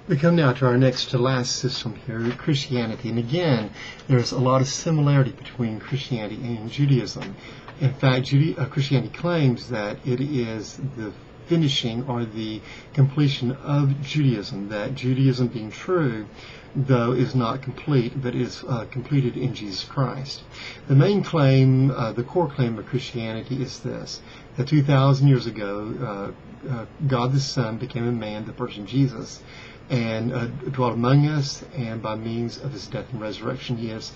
We come now to our next to last system here, Christianity. And again, there's a lot of similarity between Christianity and Judaism. In fact, Christianity claims that it is the finishing or the completion of Judaism, that Judaism being true, though is not complete, but is completed in Jesus Christ. The main claim, the core claim of Christianity is this, that 2,000 years ago, God the Son became a man, the person Jesus, and dwelt among us, and by means of his death and resurrection, he has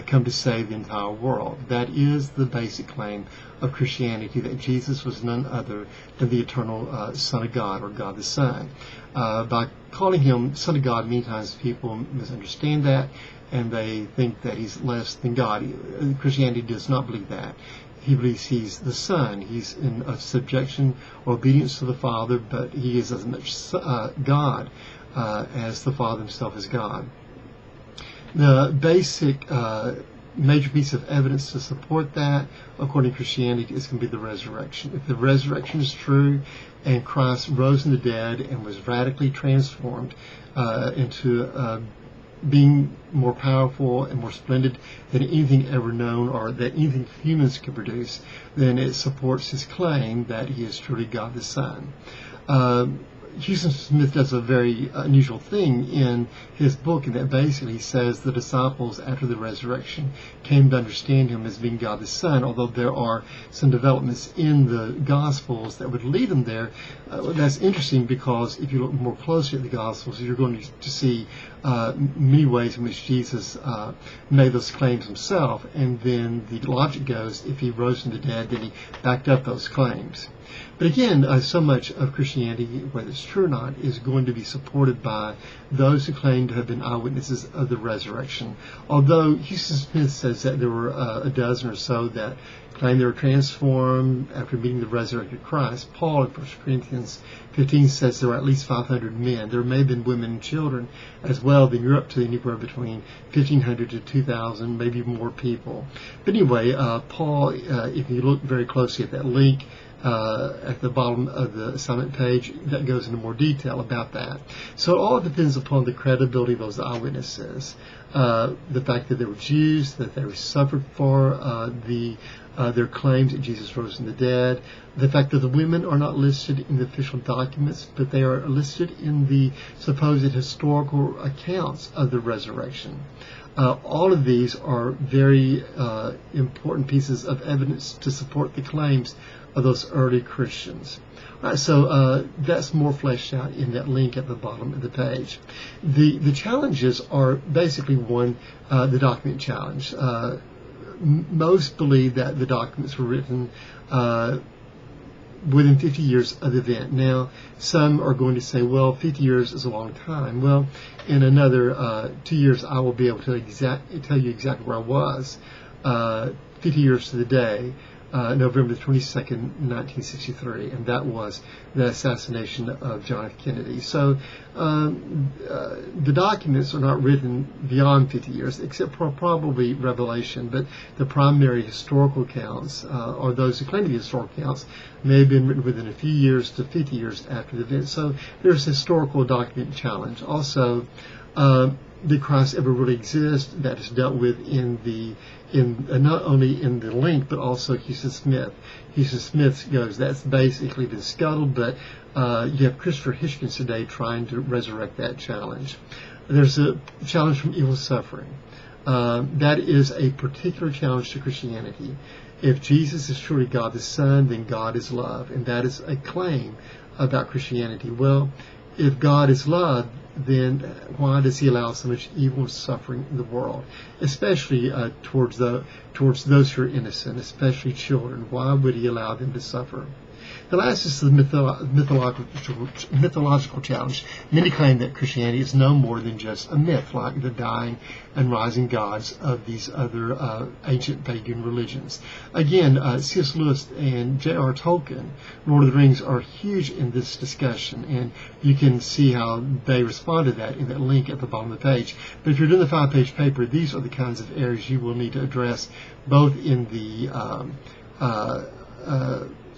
come to save the entire world. That is the basic claim of Christianity, that Jesus was none other than the eternal Son of God, or God the Son. By calling him Son of God, many times people misunderstand that, and they think that he's less than God. Christianity does not believe that. He believes he's the Son. He's in subjection or obedience to the Father, but he is as much God as the Father himself is God. The basic major piece of evidence to support that, according to Christianity, is going to be the resurrection. If the resurrection is true, and Christ rose from the dead and was radically transformed into being more powerful and more splendid than anything ever known or that anything humans could produce, then it supports his claim that he is truly God the Son. Houston Smith does a very unusual thing in his book, in that basically he says the disciples after the resurrection came to understand him as being God the Son, although there are some developments in the Gospels that would lead them there. That's interesting, because if you look more closely at the Gospels, you're going to see many ways in which Jesus made those claims himself, and then the logic goes, if he rose from the dead, then he backed up those claims. But again, so much of Christianity, whether it's true or not, is going to be supported by those who claim to have been eyewitnesses of the resurrection. Although Houston Smith says that there were a dozen or so that claim they were transformed after meeting the resurrected Christ, Paul in 1 Corinthians 15 says there were at least 500 men. There may have been women and children as well. Then you're up to anywhere between 1,500 to 2,000, maybe more people. But anyway, Paul, if you look very closely at that link, at the bottom of the assignment page, that goes into more detail about that. So it all depends upon the credibility of those eyewitnesses. The fact that they were Jews, that they were suffered for their claims that Jesus rose from the dead. The fact that the women are not listed in the official documents, but they are listed in the supposed historical accounts of the resurrection. All of these are very important pieces of evidence to support the claims of those early Christians. All right, so that's more fleshed out in that link at the bottom of the page. The challenges are basically one, the document challenge. Most believe that the documents were written within 50 years of the event. Now, some are going to say, well, 50 years is a long time. Well, in another 2 years, I will be able to tell you exactly where I was. 50 years to the day, November 22nd, 1963, and that was the assassination of John F. Kennedy. So the documents are not written beyond 50 years, except for probably Revelation, but the primary historical accounts, or those who claim to be historical accounts, may have been written within a few years to 50 years after the event. So there's a historical document challenge. Also, did Christ ever really exist? That is dealt with in not only in the link, but also Houston Smith. Houston Smith goes, that's basically been scuttled, but you have Christopher Hitchens today trying to resurrect that challenge. There's a challenge from evil suffering. That is a particular challenge to Christianity. If Jesus is truly God the Son, then God is love, and that is a claim about Christianity. Well, if God is love, then why does he allow so much evil and suffering in the world, especially towards those who are innocent, especially children? Why would he allow them to suffer? The last is the mythological challenge. Many claim that Christianity is no more than just a myth, like the dying and rising gods of these other ancient pagan religions. Again, C.S. Lewis and J.R. Tolkien, Lord of the Rings, are huge in this discussion, and you can see how they respond to that in that link at the bottom of the page. But if you're doing the 5-page paper, these are the kinds of areas you will need to address, both in the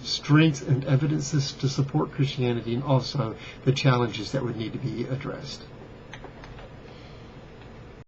strengths and evidences to support Christianity, and also the challenges that would need to be addressed.